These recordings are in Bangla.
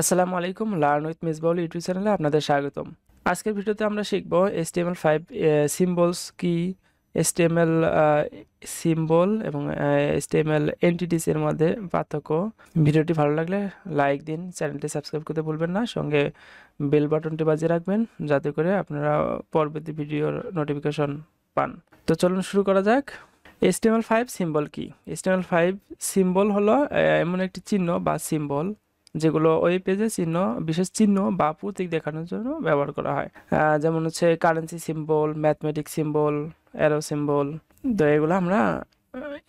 আসসালামু আলাইকুম, লার্ন উইথ মিসবাউল ইউটিউব চ্যানেলে আপনাদের স্বাগতম। আজকের ভিডিওতে আমরা শিখব HTML5 সিম্বলস কি, HTML সিম্বল এবং HTML এন্টিটিস এর মধ্যে পার্থক্য। ভিডিওটি ভালো লাগলে লাইক দিন, চ্যানেলটি সাবস্ক্রাইব করতে ভুলবেন না, সঙ্গে বেল বাটনটি বাজিয়ে রাখবেন যাতে করে আপনারা পরবর্তী ভিডিওর নোটিফিকেশন পান। তো চলুন শুরু করা যাক। HTML5 সিম্বল কি? HTML5 সিম্বল হলো এমন একটি চিহ্ন বা সিম্বল যেগুলো ওয়েব পেজে বিশেষ চিহ্ন বা প্রতীক দেখানোর জন্য ব্যবহার করা হয়। যেমন হচ্ছে currency symbol, mathematic symbol, arrow symbol. তো এগুলো আমরা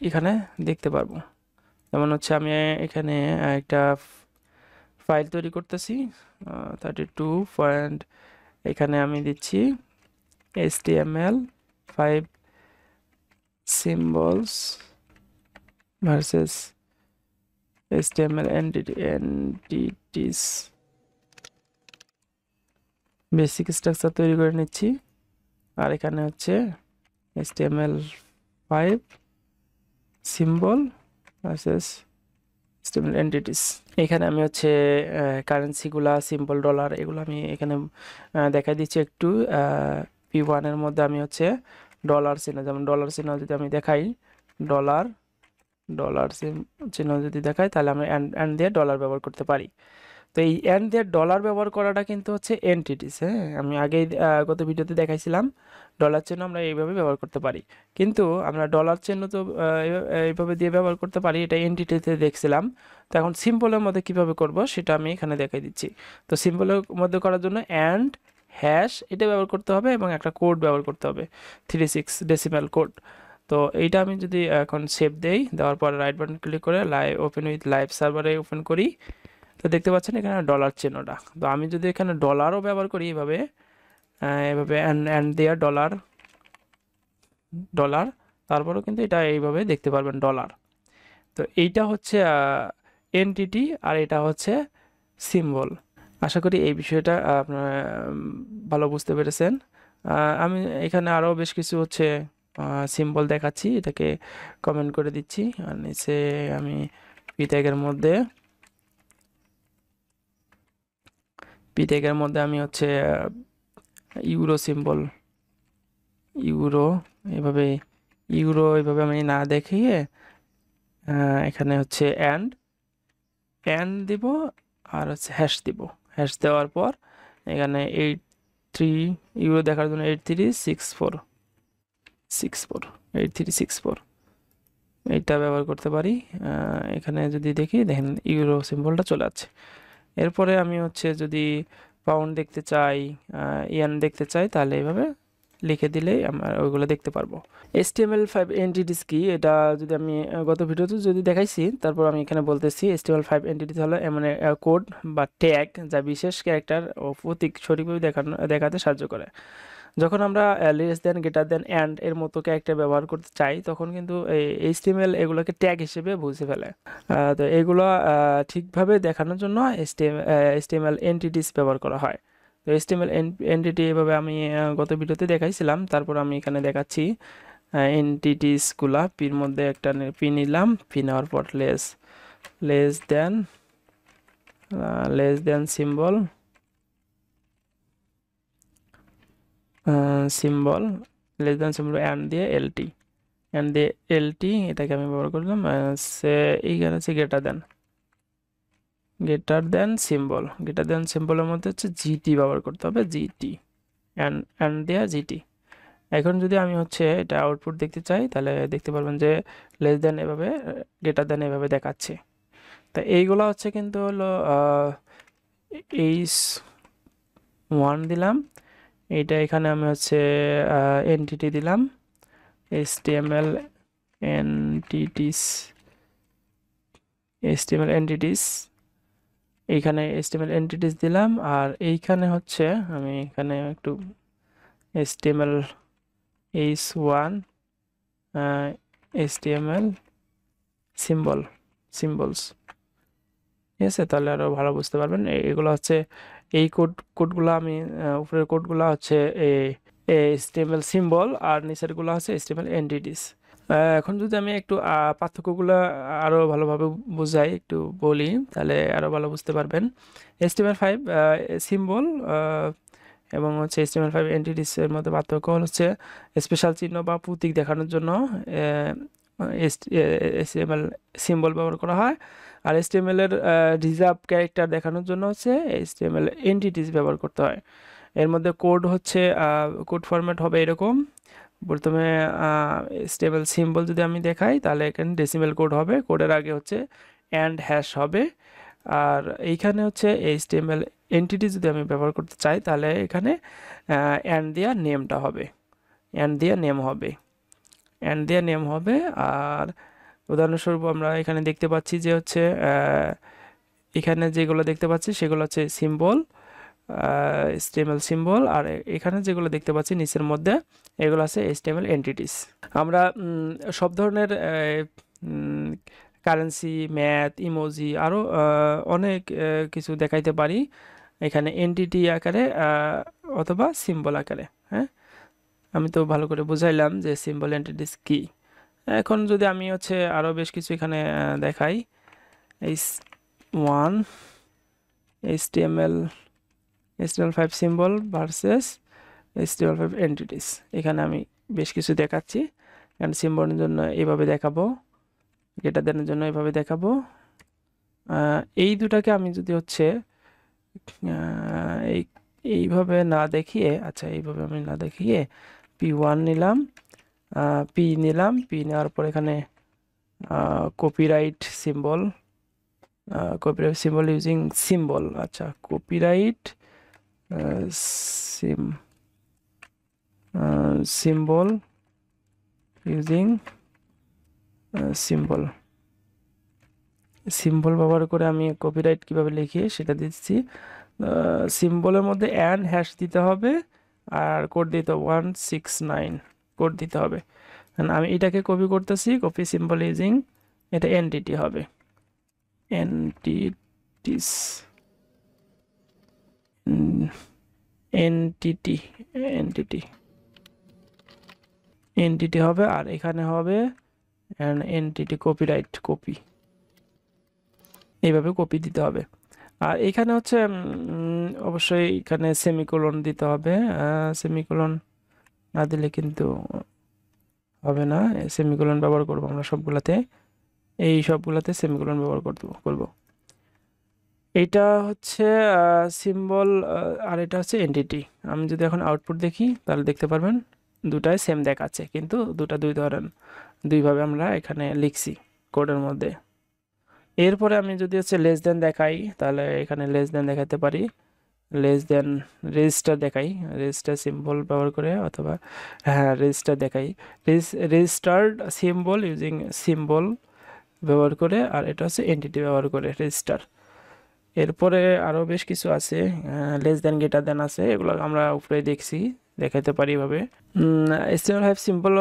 এখানে দেখতে পারবো। যেমন হচ্ছে আমি এখানে একটা ফাইল তৈরি করতেছি 32 পয়েন্ট, এখানে আমি দিচ্ছি HTML5 symbols versus HTML entities basic structure তৈরি করে নিচ্ছি। আর এখানে হচ্ছে HTML5 symbol versus HTML entities. এখানে আমি হচ্ছে কারেন্সিগুলা, সিম্বল, ডলার, এগুলো আমি এখানে দেখাই দিচ্ছি একটু। P1 এর মধ্যে আমি হচ্ছে ডলার চিহ্ন, যেমন ডলার চিহ্ন যদি আমি দেখাই, ডলার ডলার চিহ্ন যদি দেখাই, তাহলে আমরা অ্যান্ড দিয়ে ডলার ব্যবহার করতে পারি। তো এই অ্যান্ড দিয়ে ডলার ব্যবহার করাটা কিন্তু হচ্ছে এন্টিটিস। হ্যাঁ, আমি আগেই গত ভিডিওতে দেখাইছিলাম ডলার চিহ্ন আমরা এইভাবে ব্যবহার করতে পারি, কিন্তু আমরা ডলার চিহ্ন তো এইভাবে দিয়ে ব্যবহার করতে পারি, এটা এন্টিটিতে দেখছিলাম। তো এখন সিম্বলের মধ্যে কিভাবে করব সেটা আমি এখানে দেখাই দিচ্ছি। তো সিম্বলের মধ্যে করার জন্য অ্যান্ড হ্যাশ এটা ব্যবহার করতে হবে এবং একটা কোড ব্যবহার করতে হবে, 36 ডেসিমাল কোড। তো এইটা আমি যদি এখন সেভ দেই, দেওয়ার পর রাইট বাটন ক্লিক করে লাইভ ওপেন উইথ লাইভ সার্ভারে ওপেন করি, তো দেখতে পাচ্ছেন এখানে ডলার চিহ্নটা। তো আমি যদি এখানে ডলারও ব্যবহার করি এভাবে, এভাবে অ্যান্ড দেয়ার ডলার ডলার, তারপরেও কিন্তু এটা এইভাবে দেখতে পারবেন ডলার। তো এইটা হচ্ছে এনটিটি আর এটা হচ্ছে সিম্বল। আশা করি এই বিষয়টা আপনারা ভালো বুঝতে পেরেছেন। আমি এখানে আরও বেশ কিছু হচ্ছে সিম্বল দেখাচ্ছি, এটাকে কমেন্ট করে দিচ্ছি। আর নিচে আমি পি ট্যাগের মধ্যে আমি হচ্ছে ইউরো সিম্বল, ইউরো এভাবে এভাবে আমি না দেখিয়ে এখানে হচ্ছে অ্যান্ড দিব আর হচ্ছে হ্যাশ দিব। হ্যাশ দেওয়ার পর এখানে 83 ইউরো দেখার জন্য 8364 এইটা ব্যবহার করতে পারি। এখানে যদি দেখি, দেখেন ইউরো সিম্বলটা চলে আসছে। এরপরে আমি হচ্ছে যদি পাউন্ড দেখতে চাই, ইয়েন দেখতে চাই, তাহলে এইভাবে লিখে দিলেই আমরা ওইগুলো দেখতে পারবো। HTML5 এন্টিটিস কি, এটা যদি আমি গত ভিডিওতে যদি দেখাইছি, তারপর আমি এখানে বলতেছি HTML5 এন্টিটিস হলো এমন কোড বা ট্যাগ যা বিশেষ ক্যারেক্টার ও প্রতীক সঠিকভাবে দেখাতে সাহায্য করে। যখন আমরা less than, greater than, and এর মতো ক্যারেক্টার ব্যবহার করতে চাই, তখন কিন্তু এই HTML এগুলোকে ট্যাগ হিসেবে বুঝে ফেলে। তো এগুলো ঠিকভাবে দেখানোর জন্য HTML এন্টিটিস ব্যবহার করা হয়। তো HTML এন্টিটি এভাবে আমি গত ভিডিওতে দেখাইছিলাম, তারপর আমি এখানে দেখাচ্ছি এন্টিটিসগুলা। পির মধ্যে একটা পি নিলাম, পি নেওয়ার পর less than symbol, symbol less than symbol and দিয়ে এলটি এটাকে আমি ব্যবহার করলাম। এইখানে হচ্ছে গ্রেটার দেন সিম্বলের মধ্যে হচ্ছে জিটি ব্যবহার করতে হবে, জিটি অ্যান্ড দেয়া জিটি। এখন যদি আমি হচ্ছে এটা আউটপুট দেখতে চাই, তাহলে দেখতে পারবেন যে লেস দেন এভাবে, গ্রেটার দেন এভাবে দেখাচ্ছে। তা এইগুলো হচ্ছে কিন্তু হলো H1 দিলাম, এইটা এখানে আমি হচ্ছে এন্টিটি দিলাম, HTML এন্টিটিস, এইখানে HTML এন্টিটিস দিলাম। আর এইখানে হচ্ছে আমি এখানে একটু HTML H1 HTML সিম্বলস, ঠিক আছে? তাহলে আরও ভালো বুঝতে পারবেন। এগুলো হচ্ছে এই কোডগুলো আমি উপরের কোডগুলো হচ্ছে HTML সিম্বল আর নিচেরগুলো হচ্ছে HTML এন্টিটিস। এখন যদি আমি একটু পার্থক্যগুলো আরো ভালোভাবে বোঝাই, একটু বলি, তাহলে আরো ভালো বুঝতে পারবেন। HTML5 সিম্বল এবং হচ্ছে HTML5 এন্টিটিস এর মধ্যে পার্থক্য হচ্ছে স্পেশাল চিহ্ন বা প্রতীক দেখানোর জন্য HTML সিম্বল ব্যবহার করা হয়, আর HTML এর রিজার্ভ ক্যারেক্টার দেখানোর জন্য হচ্ছে HTML এন্টিটিস ব্যবহার করতে হয়। এর মধ্যে কোড হচ্ছে কোড ফরম্যাট হবে এরকম। প্রথমে HTML সিম্বল যদি আমি দেখাই তাহলে এখানে ডেসিমেল কোড হবে, কোডের আগে হচ্ছে অ্যান্ড হ্যাশ হবে। আর এইখানে হচ্ছে HTML এন্টিটি যদি আমি ব্যবহার করতে চাই তাহলে এখানে অ্যান্ড দিয়া নেমটা হবে, অ্যান্ড দিয়া নেম হবে, অ্যান্ড দিয়া নেম হবে। আর উদাহরণস্বরূপ আমরা এখানে দেখতে পাচ্ছি যে হচ্ছে এখানে যেগুলো দেখতে পাচ্ছি সেগুলো হচ্ছে সিম্বল, HTML সিম্বল, আর এখানে যেগুলো দেখতে পাচ্ছি নিচের মধ্যে এগুলো আছে HTML এন্টিটিস। আমরা সব ধরনের কারেন্সি, ম্যাথ, ইমোজি আরও অনেক কিছু দেখাইতে পারি এখানে এন্টিটি আকারে অথবা সিম্বল আকারে। হ্যাঁ, আমি তো ভালো করে বুঝাইলাম যে সিম্বল এন্টিটিস কি। এখন যদি আমি হচ্ছে আরও বেশ কিছু এখানে দেখাই, H1 HTML5 symbol versus HTML5 entities, এখানে আমি বেশ কিছু দেখাচ্ছি। এখানে সিম্বলের জন্য এইভাবে দেখাবো, গেটার দেনের জন্য এইভাবে দেখাবো। এই দুটাকে আমি যদি হচ্ছে এইভাবে না দেখিয়ে, আচ্ছা এইভাবে আমি না দেখিয়ে P1 নিলাম, P নিলাম, P নেওয়ার পর এখানে copyright symbol, copyright symbol using symbol, আচ্ছা copyright symbol using symbol, symbol ব্যবহার করে আমি কপিরাইট কিভাবে লিখি সেটা দিচ্ছি। সিম্বলের মধ্যে অ্যান্ড হ্যাশ দিতে হবে আর কোড দিতে হবে 169 কোড দিতে হবে। আমি এটাকে কপি করতেছি, কপি সিম্বল ইউজিং, এটা এনটিটি হবে, এনটিটিস, এনটিটি, এনটিটি, এনটিটি হবে। আর এখানে হবে এনটিটি কপিরাইট, কপি, এইভাবে কপি দিতে হবে। আর এখানে হচ্ছে অবশ্যই এখানে সেমিকোলন দিতে হবে, সেমিকোলন না দিলে কিন্তু হবে না। সেমিকোলন ব্যবহার করবো আমরা সবগুলাতে, এই সবগুলাতে সেমিকোলন ব্যবহার করব। এইটা হচ্ছে সিম্বল আর এটা হচ্ছে এন্টিটি। আমি যদি এখন আউটপুট দেখি তাহলে দেখতে পারবেন দুটাই সেম দেখাচ্ছে, কিন্তু দুটা দুইভাবে আমরা এখানে লিখছি কোডের মধ্যে। এরপরে আমি যদি হচ্ছে লেস দেন দেখাই তাহলে এখানে লেস দেন দেখাতে পারি, লেস দেন রেজিস্টার দেখাই, রেজিস্টার সিম্বল ব্যবহার করে, অথবা হ্যাঁ রেজিস্টার দেখাই, রেজিস্টার্ড সিম্বল ইউজিং সিম্বল ব্যবহার করে, আর এটা হচ্ছে এন্টিটি ব্যবহার করে রেজিস্টার। এরপরে আরও বেশ কিছু আছে, লেস দেন, গ্রেটার দেন আছে, এগুলো আমরা উপরে দেখছি, দেখাতে পারি এভাবে। HTML5 সিম্বল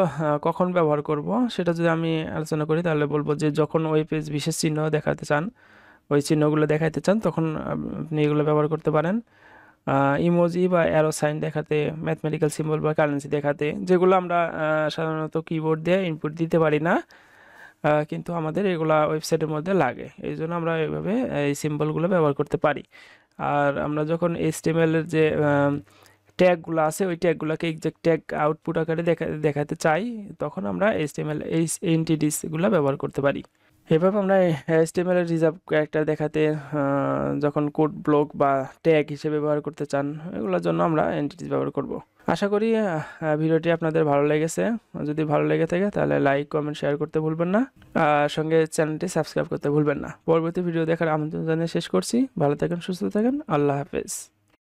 কখন ব্যবহার করব সেটা যদি আমি আলোচনা করি তাহলে বলবো যে যখন ওই পেজ বিশেষ চিহ্ন দেখাতে চান, ওই চিহ্নগুলো দেখাতে চান, তখন আপনি এগুলো ব্যবহার করতে পারেন। ইমোজি বা অ্যারো সাইন দেখাতে, ম্যাথমেটিক্যাল সিম্বল বা কারেন্সি দেখাতে, যেগুলো আমরা সাধারণত কিবোর্ড দিয়ে ইনপুট দিতে পারি না, কিন্তু আমাদের এগুলা ওয়েবসাইটের মধ্যে লাগে, এই জন্য আমরা এইভাবে এই সিম্বলগুলো ব্যবহার করতে পারি। আর আমরা যখন HTML এর যে ট্যাগগুলো আছে ওই ট্যাগগুলোকে এক্সাক্ট ট্যাগ আউটপুট আকারে দেখাতে চাই, তখন আমরা HTML এই এন্টিটিসগুলো ব্যবহার করতে পারি। এভাবে আমরা HTML এর রিজার্ভ ক্যারেক্টার দেখাতে, যখন কোড ব্লক বা ট্যাগ হিসেবে ব্যবহার করতে চান, এগুলোর জন্য আমরা এন্টিটিস ব্যবহার করব। আশা করি ভিডিওটি আপনাদের ভালো লেগেছে। যদি ভালো লেগে থাকে তাহলে লাইক, কমেন্ট, শেয়ার করতে ভুলবেন না, সঙ্গে চ্যানেলটি সাবস্ক্রাইব করতে ভুলবেন না। পরবর্তী ভিডিও দেখার আমন্ত্রণ জানিয়ে শেষ করছি। ভালো থাকেন, সুস্থ থাকেন, আল্লাহ হাফেজ।